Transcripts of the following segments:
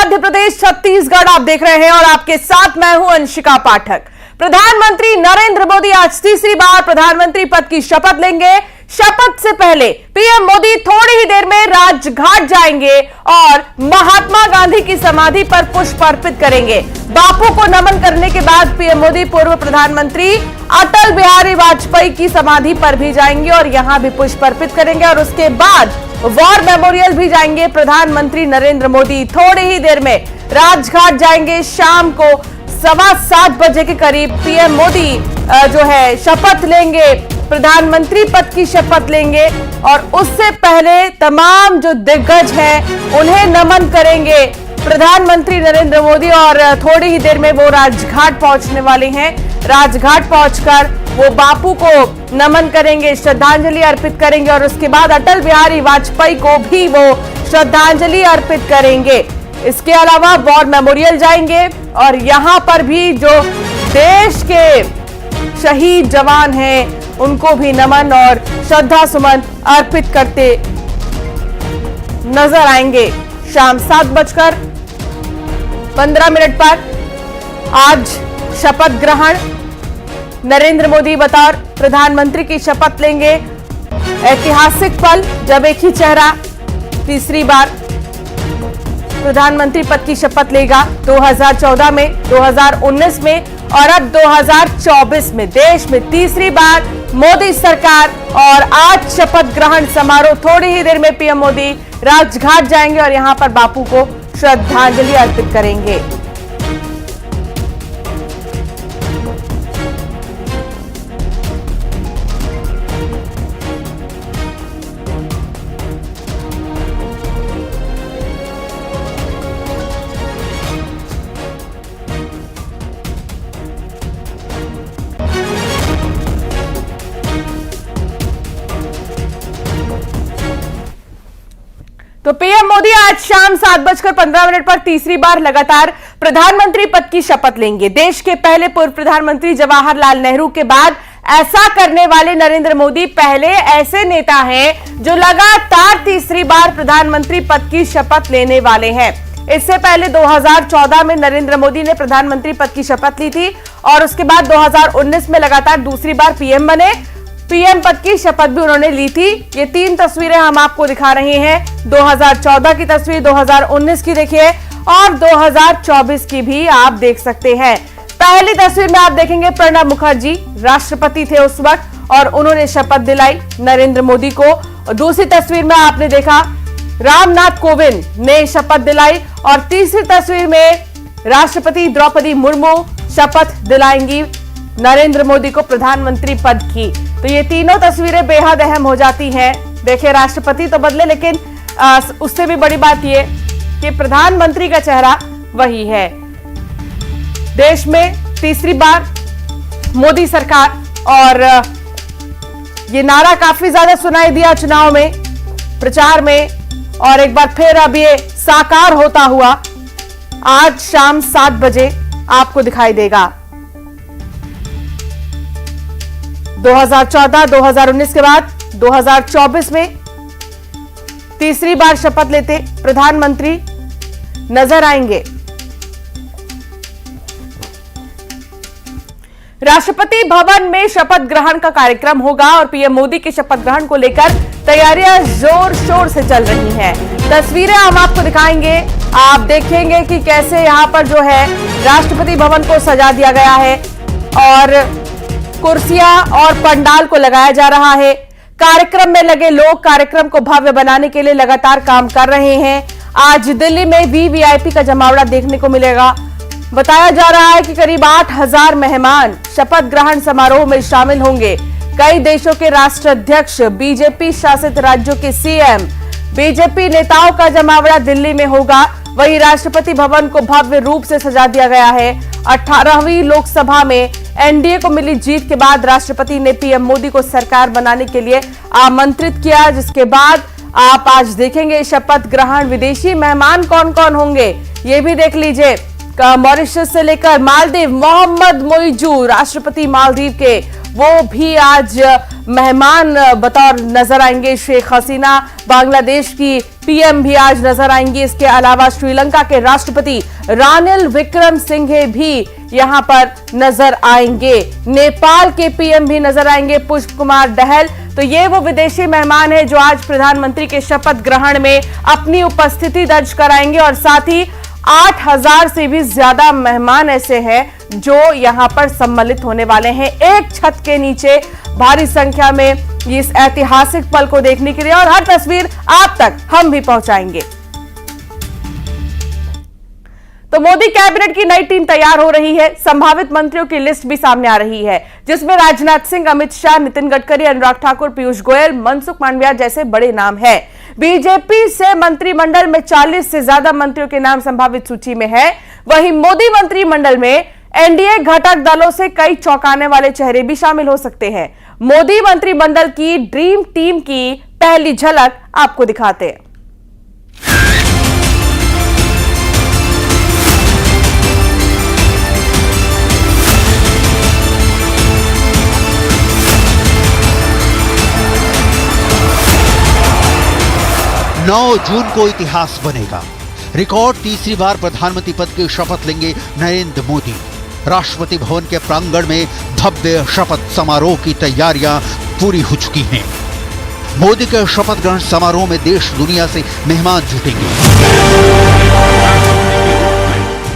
मध्य प्रदेश, छत्तीसगढ़ आप देख रहे हैं और आपके साथ मैं हूं अंशिका पाठक। प्रधानमंत्री नरेंद्र मोदी आज तीसरी बार प्रधानमंत्री पद की शपथ लेंगे। शपथ से पहले पीएम मोदी थोड़ी ही देर में राजघाट जाएंगे और महात्मा गांधी की समाधि पर पुष्प अर्पित करेंगे। बापू को नमन करने के बाद पीएम मोदी पूर्व प्रधानमंत्री अटल बिहारी वाजपेयी की समाधि पर भी जाएंगे और यहां भी पुष्प अर्पित करेंगे और उसके बाद वॉर मेमोरियल भी जाएंगे। प्रधानमंत्री नरेंद्र मोदी थोड़ी ही देर में राजघाट जाएंगे। शाम को 7:15 बजे के करीब पीएम मोदी जो है शपथ लेंगे, प्रधानमंत्री पद की शपथ लेंगे और उससे पहले तमाम जो दिग्गज हैं उन्हें नमन करेंगे प्रधानमंत्री नरेंद्र मोदी और थोड़ी ही देर में वो राजघाट पहुंचने वाले हैं। राजघाट पहुंचकर वो बापू को नमन करेंगे, श्रद्धांजलि अर्पित करेंगे और उसके बाद अटल बिहारी वाजपेयी को भी वो श्रद्धांजलि अर्पित करेंगे। इसके अलावा वॉर मेमोरियल जाएंगे और यहां पर भी जो देश के शहीद जवान हैं उनको भी नमन और श्रद्धा सुमन अर्पित करते नजर आएंगे। शाम 7:15 पर आज शपथ ग्रहण, नरेंद्र मोदी बतौर प्रधानमंत्री की शपथ लेंगे। ऐतिहासिक पल जब एक ही चेहरा तीसरी बार प्रधानमंत्री पद की शपथ लेगा। 2014 में, 2019 में और अब 2024 में देश में तीसरी बार मोदी सरकार और आज शपथ ग्रहण समारोह। थोड़ी ही देर में पीएम मोदी राजघाट जाएंगे और यहां पर बापू को श्रद्धांजलि अर्पित करेंगे। तो पीएम मोदी आज शाम 7:15 पर तीसरी बार लगातार प्रधानमंत्री पद की शपथ लेंगे। देश के पहले पूर्व प्रधानमंत्री जवाहरलाल नेहरू के बाद ऐसा करने वाले नरेंद्र मोदी पहले ऐसे नेता हैं जो लगातार तीसरी बार प्रधानमंत्री पद की शपथ लेने वाले हैं। इससे पहले 2014 में नरेंद्र मोदी ने प्रधानमंत्री पद की शपथ ली थी और उसके बाद 2019 में लगातार दूसरी बार पीएम बने। पीएम पद की शपथ भी उन्होंने ली थी। ये 3 तस्वीरें हम आपको दिखा रहे हैं। 2014 की तस्वीर, 2019 की देखिए और 2024 की भी आप देख सकते हैं। पहली तस्वीर में आप देखेंगे प्रणब मुखर्जी राष्ट्रपति थे उस वक्त और उन्होंने शपथ दिलाई नरेंद्र मोदी को। और दूसरी तस्वीर में आपने देखा रामनाथ कोविंद ने शपथ दिलाई और तीसरी तस्वीर में राष्ट्रपति द्रौपदी मुर्मू शपथ दिलाएंगी नरेंद्र मोदी को प्रधानमंत्री पद की। तो ये तीनों तस्वीरें बेहद अहम हो जाती हैं। देखिए राष्ट्रपति तो बदले लेकिन उससे भी बड़ी बात ये कि प्रधानमंत्री का चेहरा वही है। देश में तीसरी बार मोदी सरकार और ये नारा काफी ज्यादा सुनाई दिया चुनाव में, प्रचार में और एक बार फिर अब ये साकार होता हुआ आज शाम 7 बजे आपको दिखाई देगा। 2014, 2019 के बाद 2024 में तीसरी बार शपथ लेते प्रधानमंत्री नजर आएंगे। राष्ट्रपति भवन में शपथ ग्रहण का कार्यक्रम होगा और पीएम मोदी के शपथ ग्रहण को लेकर तैयारियां जोर शोर से चल रही हैं। तस्वीरें हम आपको दिखाएंगे। आप देखेंगे कि कैसे यहां पर जो है राष्ट्रपति भवन को सजा दिया गया है और कुर्सियां और पंडाल को लगाया जा रहा है। कार्यक्रम में लगे लोग कार्यक्रम को भव्य बनाने के लिए लगातार काम कर रहे हैं। आज दिल्ली में वीवीआईपी का जमावड़ा देखने को मिलेगा। बताया जा रहा है कि करीब 8,000 मेहमान शपथ ग्रहण समारोह में शामिल होंगे। कई देशों के राष्ट्राध्यक्ष, बीजेपी शासित राज्यों के सीएम, बीजेपी नेताओं का जमावड़ा दिल्ली में होगा। वहीं राष्ट्रपति भवन को भव्य रूप से सजा दिया गया है। 18वीं लोकसभा में एनडीए को मिली जीत के बाद राष्ट्रपति ने पीएम मोदी को सरकार बनाने के लिए आमंत्रित किया, जिसके बाद आप आज देखेंगे शपथ ग्रहण। विदेशी मेहमान कौन कौन होंगे ये भी देख लीजिए। मॉरिशस से लेकर मालदीव, मोहम्मद मोइजू राष्ट्रपति मालदीव के, वो भी आज मेहमान बतौर नजर आएंगे। शेख हसीना बांग्लादेश की पीएम भी आज नजर आएंगी। इसके अलावा श्रीलंका के राष्ट्रपति रानिल विक्रमसिंघे भी यहां पर नजर आएंगे। नेपाल के पीएम भी नजर आएंगे, पुष्प कुमार दहल। तो ये वो विदेशी मेहमान हैं जो आज प्रधानमंत्री के शपथ ग्रहण में अपनी उपस्थिति दर्ज कराएंगे और साथ ही 8,000 से भी ज्यादा मेहमान ऐसे हैं जो यहां पर सम्मिलित होने वाले हैं एक छत के नीचे भारी संख्या में इस ऐतिहासिक पल को देखने के लिए, और हर तस्वीर आप तक हम भी पहुंचाएंगे। तो मोदी कैबिनेट की नई टीम तैयार हो रही है। संभावित मंत्रियों की लिस्ट भी सामने आ रही है, जिसमें राजनाथ सिंह, अमित शाह, नितिन गडकरी, अनुराग ठाकुर, पीयूष गोयल, मनसुख मांडविया जैसे बड़े नाम हैं। बीजेपी से मंत्रिमंडल में 40 से ज्यादा मंत्रियों के नाम संभावित सूची में है। वहीं मोदी मंत्रिमंडल में एनडीए घटक दलों से कई चौंकाने वाले चेहरे भी शामिल हो सकते हैं। मोदी मंत्रिमंडल की ड्रीम टीम की पहली झलक आपको दिखाते हैं। जून को इतिहास बनेगा। रिकॉर्ड तीसरी बार प्रधानमंत्री पद की शपथ लेंगे नरेंद्र मोदी। राष्ट्रपति भवन के प्रांगण में भव्य शपथ समारोह की तैयारियां पूरी हो चुकी हैं। मोदी के शपथ ग्रहण समारोह में देश दुनिया से मेहमान जुटेंगे।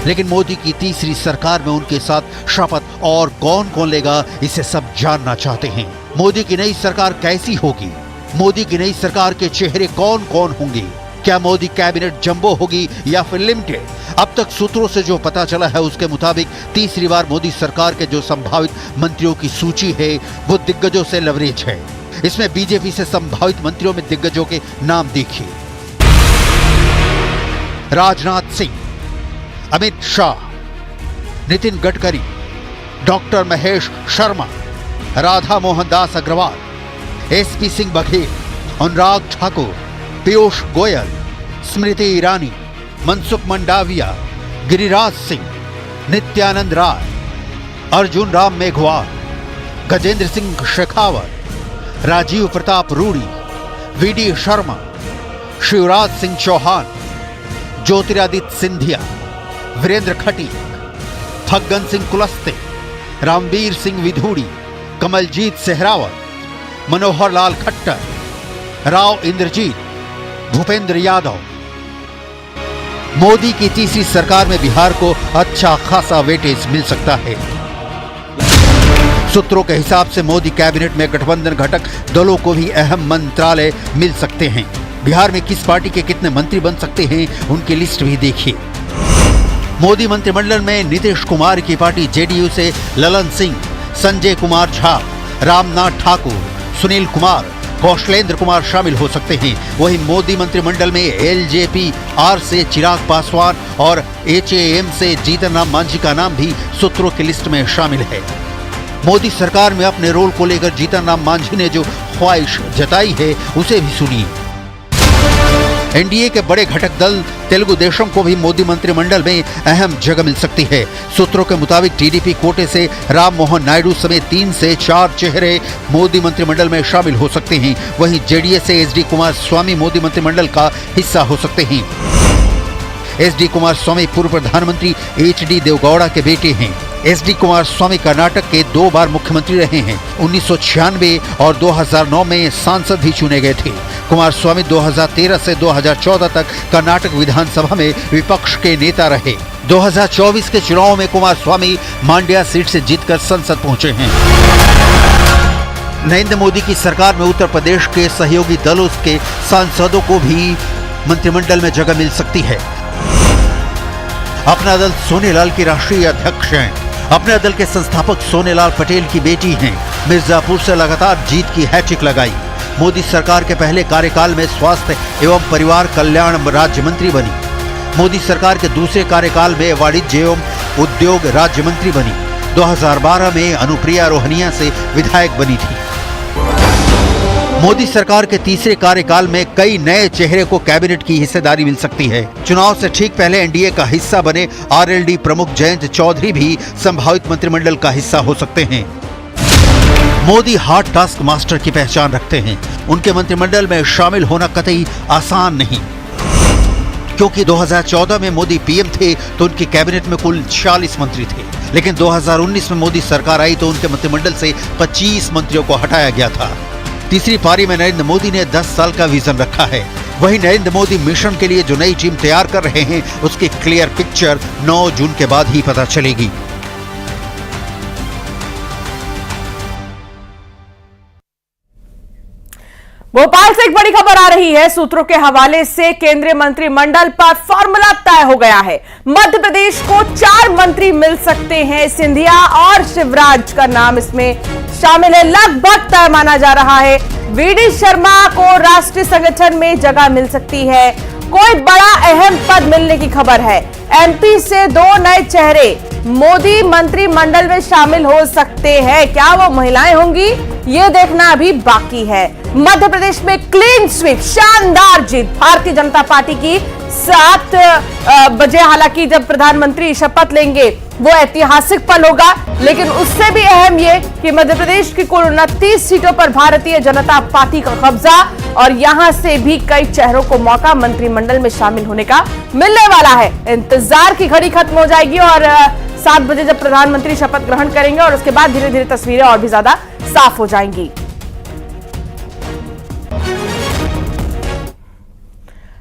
लेकिन मोदी की तीसरी सरकार में उनके साथ शपथ और कौन कौन लेगा, इसे सब जानना चाहते हैं। मोदी की नई सरकार कैसी होगी? मोदी की नई सरकार के चेहरे कौन कौन होंगे? क्या मोदी कैबिनेट जंबो होगी या फिर लिमिटेड? अब तक सूत्रों से जो पता चला है उसके मुताबिक तीसरी बार मोदी सरकार के जो संभावित मंत्रियों की सूची है वो दिग्गजों से लवरेज है। इसमें बीजेपी से संभावित मंत्रियों में दिग्गजों के नाम देखिए। Rajnath Singh, Amit Shah, Nitin Gadkari, doctor Mahesh Sharma, Radha Mohan Das Agarwal, SP Singh Baghel, Anurag Thakur, Piyush Goyal, Smriti Irani, Mansukh Mandaviya, Giriraj Singh, Nityanand Rai, Arjun Ram Meghwal, Gajendra Singh Shekhawat, Rajiv Pratap Rudy, VD Sharma, Shivraj Singh Chauhan, Jyotiraditya Scindia, Virendra Khatik, Faggan Singh Kulaste, Ramveer Singh विधूड़ी, Kamaljeet Sehrawat, Manohar Lal Khattar, Rao Inderjit, Bhupendra Yadav. Modi की तीसरी सरकार में बिहार को अच्छा खासा वेटेज मिल सकता है। सूत्रों के हिसाब से मोदी कैबिनेट में गठबंधन घटक दलों को भी अहम मंत्रालय मिल सकते हैं। बिहार में किस पार्टी के कितने मंत्री बन सकते हैं, उनकी लिस्ट भी देखिए। मोदी मंत्रिमंडल में नीतीश कुमार की पार्टी जेडीयू से ललन सिंह, संजय कुमार झा, रामनाथ ठाकुर, सुनील कुमार, कौशलेंद्र कुमार शामिल हो सकते हैं। वहीं मोदी मंत्रिमंडल में एलजेपी आर से चिराग पासवान और एचएएम से जीतन राम मांझी का नाम भी सूत्रों की लिस्ट में शामिल है। मोदी सरकार में अपने रोल को लेकर जीतन राम मांझी ने जो ख्वाहिश जताई है उसे भी सुनिए। एनडीए के बड़े घटक दल तेलुगु देशम को भी मोदी मंत्रिमंडल में अहम जगह मिल सकती है। सूत्रों के मुताबिक टीडीपी कोटे से राम मोहन नायडू समेत 3 से 4 चेहरे मोदी मंत्रिमंडल में शामिल हो सकते हैं। वहीं जेडीएस से एचडी कुमार स्वामी मोदी मंत्रिमंडल का हिस्सा हो सकते हैं। एचडी कुमार स्वामी पूर्व प्रधानमंत्री एचडी देवगौड़ा के बेटे हैं। एचडी कुमार स्वामी कर्नाटक के 2 बार मुख्यमंत्री रहे हैं। 1996 और 2009 में सांसद भी चुने गए थे। कुमार स्वामी 2013 से 2014 तक कर्नाटक विधानसभा में विपक्ष के नेता रहे। 2024 के चुनाव में कुमार स्वामी मांड्या सीट से जीतकर संसद पहुंचे हैं। नरेंद्र मोदी की सरकार में उत्तर प्रदेश के सहयोगी दलों के सांसदों को भी मंत्रिमंडल में जगह मिल सकती है। अपना दल सोनेलाल की राष्ट्रीय अध्यक्ष हैं। अपने दल के संस्थापक सोनेलाल पटेल की बेटी हैं। मिर्जापुर से लगातार जीत की हैट्रिक लगाई। मोदी सरकार के पहले कार्यकाल में स्वास्थ्य एवं परिवार कल्याण राज्य मंत्री बनी। मोदी सरकार के दूसरे कार्यकाल में वाणिज्य एवं उद्योग राज्य मंत्री बनी। 2012 में अनुप्रिया रोहनिया से विधायक बनी थी। मोदी सरकार के तीसरे कार्यकाल में कई नए चेहरे को कैबिनेट की हिस्सेदारी मिल सकती है। चुनाव से ठीक पहले एनडीए का हिस्सा बने आरएलडी प्रमुख जयंत चौधरी भी संभावित मंत्रिमंडल का हिस्सा हो सकते हैं। मोदी हार्ड टास्क मास्टर की पहचान रखते हैं। उनके मंत्रिमंडल में शामिल होना कतई आसान नहीं, क्योंकि 2014 में मोदी पीएम थे तो उनकी कैबिनेट में कुल 46 मंत्री थे, लेकिन 2019 में मोदी सरकार आई तो उनके मंत्रिमंडल से 25 मंत्रियों को हटाया गया था। तीसरी पारी में नरेंद्र मोदी ने 10 साल का विजन रखा है। वहीं नरेंद्र मोदी मिशन के लिए जो नई टीम तैयार कर रहे हैं, उसकी क्लियर पिक्चर 9 जून के बाद ही पता चलेगी। भोपाल से एक बड़ी खबर आ रही है। सूत्रों के हवाले से केंद्रीय मंत्रिमंडल पर फॉर्मूला तय हो गया है। मध्य प्रदेश को 4 मंत्री मिल सकते हैं। सिंधिया और शिवराज का नाम इसमें शामिल है। लगभग तय माना जा रहा है। वीडी शर्मा को राष्ट्रीय संगठन में जगह मिल सकती है। कोई बड़ा अहम पद मिलने की खबर है। एमपी से 2 नए चेहरे मोदी मंत्रिमंडल में शामिल हो सकते हैं। क्या वो महिलाएं होंगी, ये देखना अभी बाकी है। मध्य प्रदेश में क्लीन स्वीप, शानदार जीत भारतीय जनता पार्टी की। 7 बजे हालांकि जब प्रधानमंत्री शपथ लेंगे वो ऐतिहासिक पल होगा, लेकिन उससे भी अहम ये कि मध्य प्रदेश की कुल 29 सीटों पर भारतीय जनता पार्टी का कब्जा, और यहां से भी कई चेहरों को मौका मंत्रिमंडल में शामिल होने का मिलने वाला है। इंतजार की घड़ी खत्म हो जाएगी और 7 बजे जब प्रधानमंत्री शपथ ग्रहण करेंगे और उसके बाद धीरे धीरे तस्वीरें और भी ज्यादा साफ हो जाएंगी।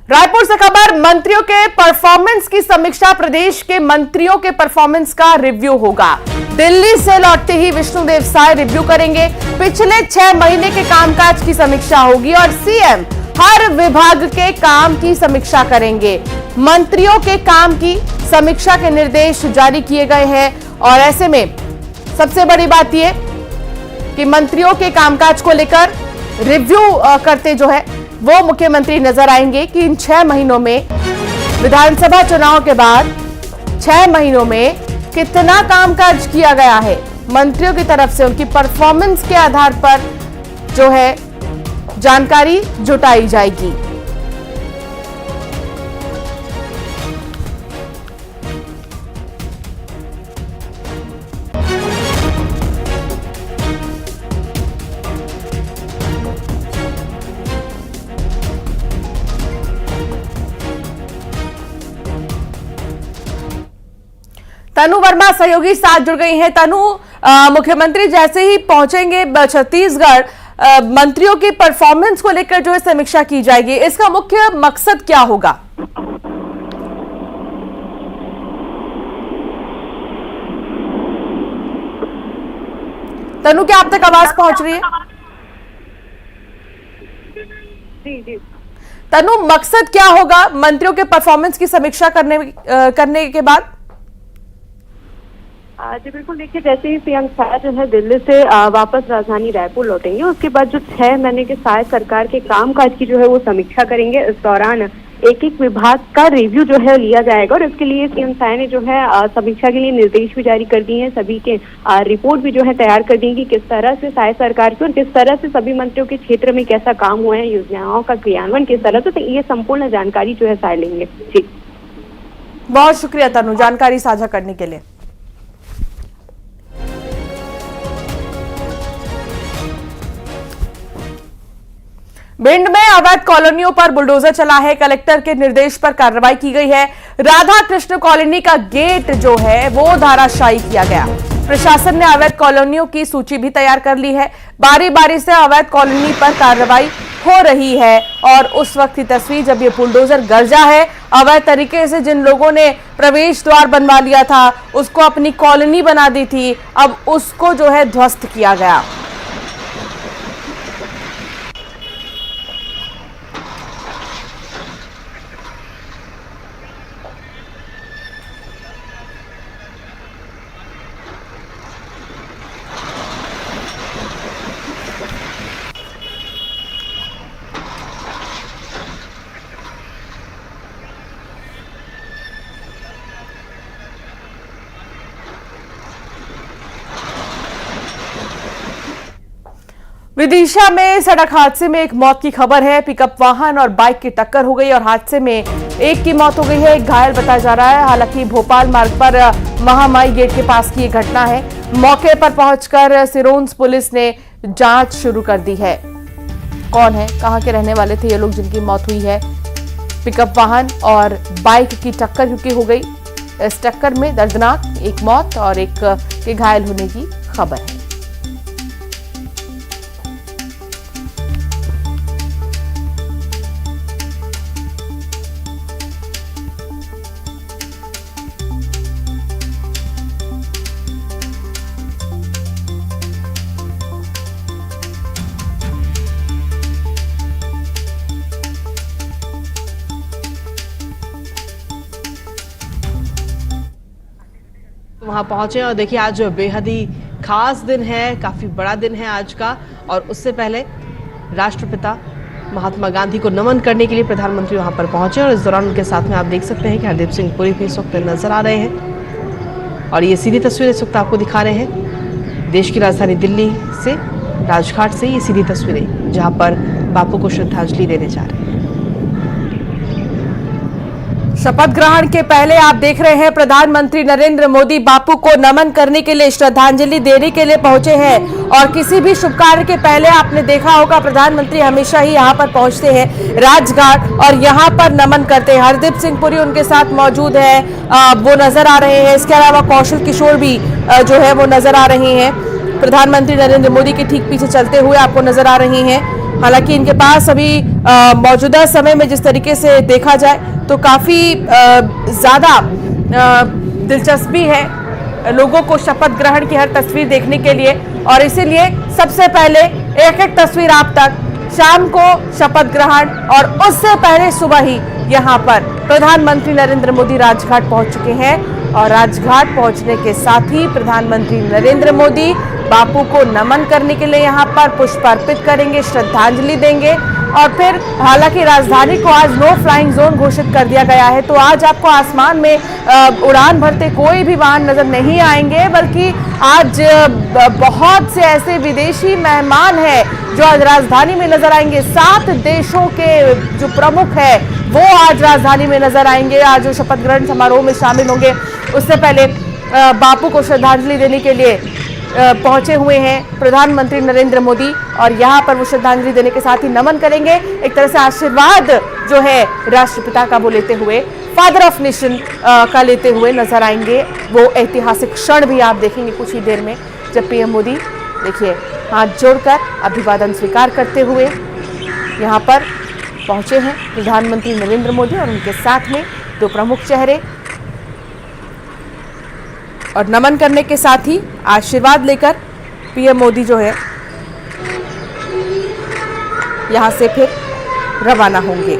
रायपुर से खबर, मंत्रियों के परफॉर्मेंस की समीक्षा। प्रदेश के मंत्रियों के परफॉर्मेंस का रिव्यू होगा। दिल्ली से लौटते ही विष्णुदेव साय रिव्यू करेंगे। पिछले 6 महीने के कामकाज की समीक्षा होगी और सीएम हर विभाग के काम की समीक्षा करेंगे। मंत्रियों के काम की समीक्षा के निर्देश जारी किए गए हैं और ऐसे में सबसे बड़ी बात यह कि मंत्रियों के कामकाज को लेकर रिव्यू करते जो है वो मुख्यमंत्री नजर आएंगे कि इन 6 महीनों में विधानसभा चुनाव के बाद 6 महीनों में कितना कामकाज किया गया है। मंत्रियों की तरफ से उनकी परफॉर्मेंस के आधार पर जो है जानकारी जुटाई जाएगी। तनु वर्मा सहयोगी साथ जुड़ गई हैं। तनु, मुख्यमंत्री जैसे ही पहुंचेंगे छत्तीसगढ़, मंत्रियों की परफॉर्मेंस को लेकर जो है समीक्षा की जाएगी। इसका मुख्य मकसद क्या होगा? तनु, क्या आप तक आवाज पहुंच रही है? जी। तनु, मकसद क्या होगा मंत्रियों के परफॉर्मेंस की समीक्षा करने के बाद? जी बिल्कुल, देखिए जैसे ही सीएम साय जो है दिल्ली से वापस राजधानी रायपुर लौटेंगे, उसके बाद जो 6 महीने के साय सरकार के कामकाज की जो है वो समीक्षा करेंगे। इस दौरान एक एक विभाग का रिव्यू जो है लिया जाएगा और इसके लिए सीएम साय ने जो है समीक्षा के लिए निर्देश भी जारी कर दिए हैं। सभी के रिपोर्ट भी जो है तैयार कर दी कि किस तरह से साय सरकार की और किस तरह से सभी मंत्रियों के क्षेत्र में कैसा काम हुआ है, योजनाओं का क्रियान्वयन किस तरह से, तो ये संपूर्ण जानकारी जो है साय लेंगे। जी, बहुत शुक्रिया तनु जानकारी साझा करने के लिए। भिंड में अवैध कॉलोनियों पर बुलडोजर चला है। कलेक्टर के निर्देश पर कार्रवाई की गई है। राधा कृष्ण कॉलोनी का गेट जो है वो धाराशायी किया गया। प्रशासन ने अवैध कॉलोनियों की सूची भी तैयार कर ली है। बारी बारी से अवैध कॉलोनी पर कार्रवाई हो रही है और उस वक्त की तस्वीर जब ये बुलडोजर गरजा है। अवैध तरीके से जिन लोगों ने प्रवेश द्वार बनवा लिया था, उसको अपनी कॉलोनी बना दी थी, अब उसको जो है ध्वस्त किया गया। विदिशा में सड़क हादसे में एक मौत की खबर है। पिकअप वाहन और बाइक की टक्कर हो गई और हादसे में एक की मौत हो गई है, एक घायल बताया जा रहा है। हालांकि भोपाल मार्ग पर महामाई गेट के पास की ये घटना है। मौके पर पहुंचकर सिरोंज पुलिस ने जांच शुरू कर दी है। कौन है, कहां के रहने वाले थे ये लोग जिनकी मौत हुई है? पिकअप वाहन और बाइक की टक्कर क्योंकि हो गई। इस टक्कर में दर्दनाक एक मौत और एक के घायल होने की खबर है। वहां पहुंचे और देखिए आज बेहद ही खास दिन है, काफी बड़ा दिन है आज का। और उससे पहले राष्ट्रपिता महात्मा गांधी को नमन करने के लिए प्रधानमंत्री वहां पर पहुंचे और इस दौरान उनके साथ में आप देख सकते हैं कि हरदीप सिंह पुरी भी इस वक्त नजर आ रहे हैं। और ये सीधी तस्वीरें इस वक्त आपको दिखा रहे हैं देश की राजधानी दिल्ली से, राजघाट से ये सीधी तस्वीरें जहां पर बापू को श्रद्धांजलि देने जा रहे हैं। शपथ ग्रहण के पहले आप देख रहे हैं प्रधानमंत्री नरेंद्र मोदी बापू को नमन करने के लिए, श्रद्धांजलि देने के लिए पहुंचे हैं। और किसी भी शुभ कार्य के पहले आपने देखा होगा प्रधानमंत्री हमेशा ही यहां पर पहुंचते हैं राजघाट और यहां पर नमन करते हैं। हरदीप सिंह पुरी उनके साथ मौजूद है, वो नजर आ रहे हैं। इसके अलावा कौशल किशोर भी जो है वो नजर आ रहे हैं। प्रधानमंत्री नरेंद्र मोदी के ठीक पीछे चलते हुए आपको नजर आ रही हैं। हालांकि इनके पास अभी मौजूदा समय में जिस तरीके से देखा जाए तो काफी ज्यादा दिलचस्पी है लोगों को शपथ ग्रहण की हर तस्वीर देखने के लिए। और इसीलिए सबसे पहले एक एक तस्वीर आप तक शाम को शपथ ग्रहण और उससे पहले सुबह ही यहां पर प्रधानमंत्री नरेंद्र मोदी राजघाट पहुंच चुके हैं। और राजघाट पहुंचने के साथ ही प्रधानमंत्री नरेंद्र मोदी बापू को नमन करने के लिए यहां पर पुष्प अर्पित करेंगे, श्रद्धांजलि देंगे। और फिर हालांकि राजधानी को आज नो फ्लाइंग जोन घोषित कर दिया गया है, तो आज आपको आसमान में उड़ान भरते कोई भी वाहन नजर नहीं आएंगे, बल्कि आज बहुत से ऐसे विदेशी मेहमान हैं जो आज राजधानी में नजर आएंगे। 7 देशों के जो प्रमुख है वो आज राजधानी में नजर आएंगे, आज जो शपथ ग्रहण समारोह में शामिल होंगे। उससे पहले बापू को श्रद्धांजलि देने के लिए पहुंचे हुए हैं प्रधानमंत्री नरेंद्र मोदी और यहां पर वो श्रद्धांजलि देने के साथ ही नमन करेंगे। एक तरह से आशीर्वाद जो है राष्ट्रपिता का वो लेते हुए, फादर ऑफ नेशन का लेते हुए नजर आएंगे। वो ऐतिहासिक क्षण भी आप देखेंगे कुछ ही देर में जब पीएम मोदी देखिए हाथ जोड़कर अभिवादन स्वीकार करते हुए यहां पर पहुंचे हैं प्रधानमंत्री नरेंद्र मोदी और उनके साथ में 2 प्रमुख चेहरे। और नमन करने के साथ ही आशीर्वाद लेकर पीएम मोदी जो है यहां से फिर रवाना होंगे।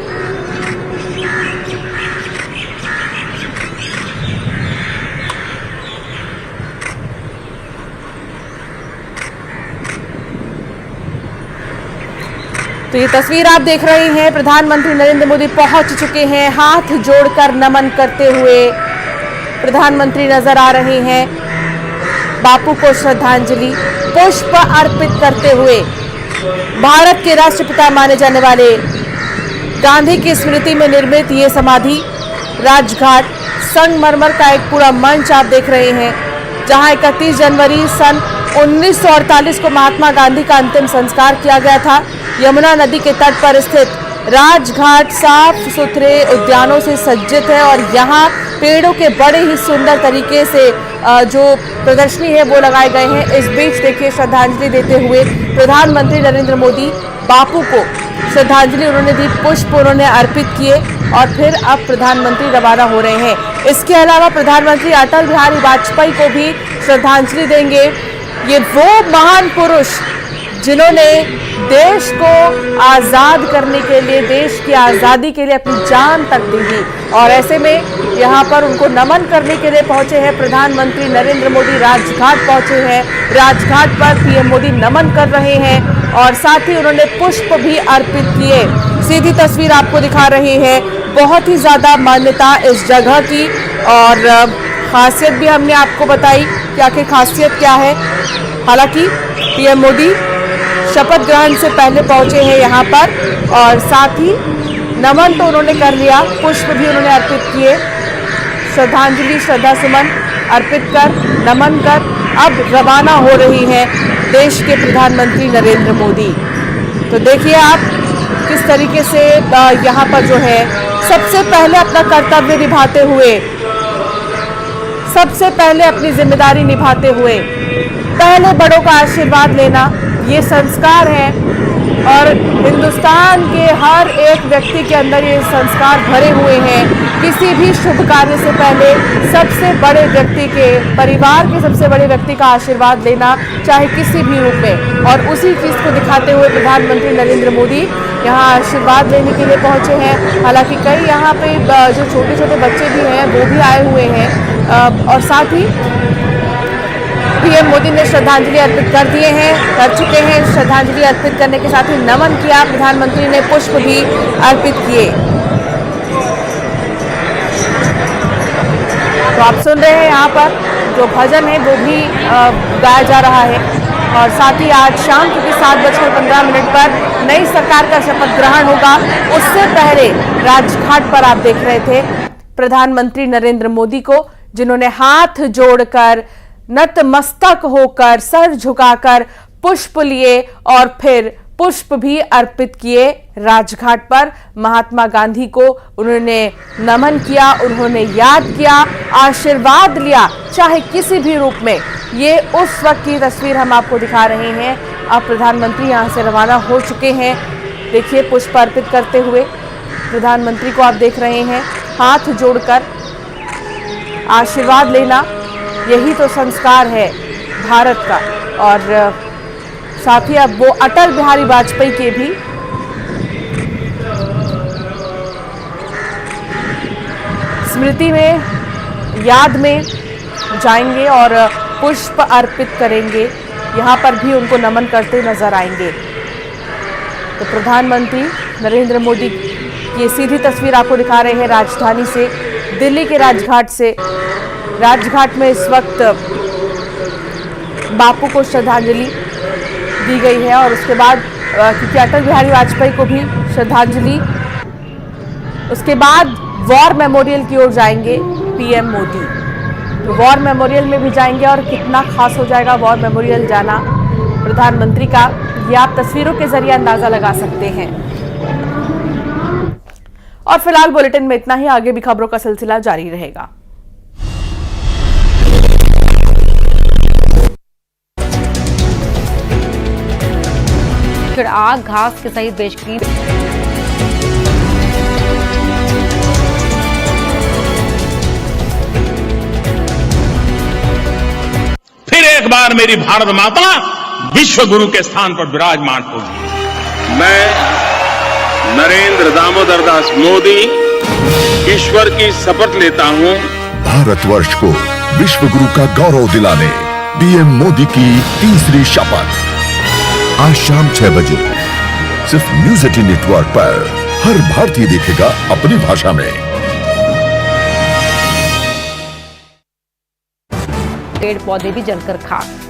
तो ये तस्वीर आप देख रहे हैं, प्रधानमंत्री नरेंद्र मोदी पहुंच चुके हैं। हाथ जोड़कर नमन करते हुए प्रधानमंत्री नजर आ रहे हैं। बापू को श्रद्धांजलि पुष्प अर्पित करते हुए भारत के राष्ट्रपिता माने जाने वाले गांधी की स्मृति में निर्मित ये समाधि राजघाट संगमरमर का एक पूरा मंच आप देख रहे हैं, जहां 31 जनवरी सन 1948 को महात्मा गांधी का अंतिम संस्कार किया गया था। यमुना नदी के तट पर स्थित राजघाट साफ सुथरे उद्यानों से सज्जित है और यहाँ पेड़ों के बड़े ही सुंदर तरीके से जो प्रदर्शनी है वो लगाए गए हैं। इस बीच देखिए श्रद्धांजलि देते हुए प्रधानमंत्री नरेंद्र मोदी बापू को श्रद्धांजलि उन्होंने दी, पुष्प उन्होंने अर्पित किए और फिर अब प्रधानमंत्री रवाना हो रहे हैं। इसके अलावा प्रधानमंत्री अटल बिहारी वाजपेयी को भी श्रद्धांजलि देंगे। ये वो महान पुरुष जिन्होंने देश को आज़ाद करने के लिए, देश की आज़ादी के लिए अपनी जान तक दी थी और ऐसे में यहाँ पर उनको नमन करने के लिए पहुंचे हैं प्रधानमंत्री नरेंद्र मोदी। राजघाट पहुंचे हैं, राजघाट पर पीएम मोदी नमन कर रहे हैं और साथ ही उन्होंने पुष्प भी अर्पित किए। सीधी तस्वीर आपको दिखा रहे हैं। बहुत ही ज़्यादा मान्यता इस जगह की और खासियत भी हमने आपको बताई कि आखिर खासियत क्या है। हालांकि पीएम मोदी शपथ ग्रहण से पहले पहुंचे हैं यहाँ पर और साथ ही नमन तो उन्होंने कर लिया, पुष्प भी उन्होंने अर्पित किए। श्रद्धांजलि, श्रद्धा सुमन अर्पित कर, नमन कर अब रवाना हो रही हैं देश के प्रधानमंत्री नरेंद्र मोदी। तो देखिए आप किस तरीके से यहाँ पर जो है सबसे पहले अपना कर्तव्य निभाते हुए, सबसे पहले अपनी जिम्मेदारी निभाते हुए पहले बड़ों का आशीर्वाद लेना, ये संस्कार है और हिंदुस्तान के हर एक व्यक्ति के अंदर ये संस्कार भरे हुए हैं। किसी भी शुभ कार्य से पहले सबसे बड़े व्यक्ति के, परिवार के सबसे बड़े व्यक्ति का आशीर्वाद लेना, चाहे किसी भी रूप में। और उसी चीज़ को दिखाते हुए प्रधानमंत्री नरेंद्र मोदी यहाँ आशीर्वाद लेने के लिए पहुंचे हैं। हालांकि कई यहाँ पे जो छोटे छोटे बच्चे भी हैं वो भी आए हुए हैं और साथ ही पीएम मोदी ने श्रद्धांजलि अर्पित कर चुके हैं। श्रद्धांजलि अर्पित करने के साथ ही नमन किया, प्रधानमंत्री ने पुष्प भी अर्पित किए। तो आप सुन रहे हैं यहाँ पर जो भजन है वो भी गाया जा रहा है। और साथ ही आज शाम क्योंकि 7:15 पर नई सरकार का शपथ ग्रहण होगा, उससे पहले राजघाट पर आप देख रहे थे प्रधानमंत्री नरेंद्र मोदी को, जिन्होंने हाथ जोड़कर, नतमस्तक होकर, सर झुकाकर पुष्प लिए और फिर पुष्प भी अर्पित किए राजघाट पर। महात्मा गांधी को उन्होंने नमन किया, उन्होंने याद किया, आशीर्वाद लिया, चाहे किसी भी रूप में। ये उस वक्त की तस्वीर हम आपको दिखा रहे हैं। अब प्रधानमंत्री यहां से रवाना हो चुके हैं। देखिए पुष्प अर्पित करते हुए प्रधानमंत्री को आप देख रहे हैं, हाथ जोड़कर आशीर्वाद लेना, यही तो संस्कार है भारत का। और साथ ही अब वो अटल बिहारी वाजपेयी के भी स्मृति में, याद में जाएंगे और पुष्प अर्पित करेंगे। यहाँ पर भी उनको नमन करते नजर आएंगे। तो प्रधानमंत्री नरेंद्र मोदी की सीधी तस्वीर आपको दिखा रहे हैं राजधानी से, दिल्ली के राजघाट से। राजघाट में इस वक्त बापू को श्रद्धांजलि दी गई है और उसके बाद क्योंकि अटल बिहारी वाजपेयी को भी श्रद्धांजलि, उसके बाद वॉर मेमोरियल की ओर जाएंगे पीएम मोदी। तो वॉर मेमोरियल में भी जाएंगे और कितना खास हो जाएगा वॉर मेमोरियल जाना प्रधानमंत्री का, ये आप तस्वीरों के जरिए अंदाजा लगा सकते हैं। और फिलहाल बुलेटिन में इतना ही, आगे भी खबरों का सिलसिला जारी रहेगा। आग घास के सहित बेशकीमती फिर एक बार मेरी भारत माता विश्व गुरु के स्थान पर विराजमान होगी। मैं नरेंद्र दामोदर दास मोदी ईश्वर की शपथ लेता हूं, भारतवर्ष को विश्व गुरु का गौरव दिलाने पीएम मोदी की तीसरी शपथ आज शाम 6 बजे सिर्फ न्यूज 18 नेटवर्क पर हर भारतीय देखेगा अपनी भाषा में। पेड़ पौधे भी जलकर खाक।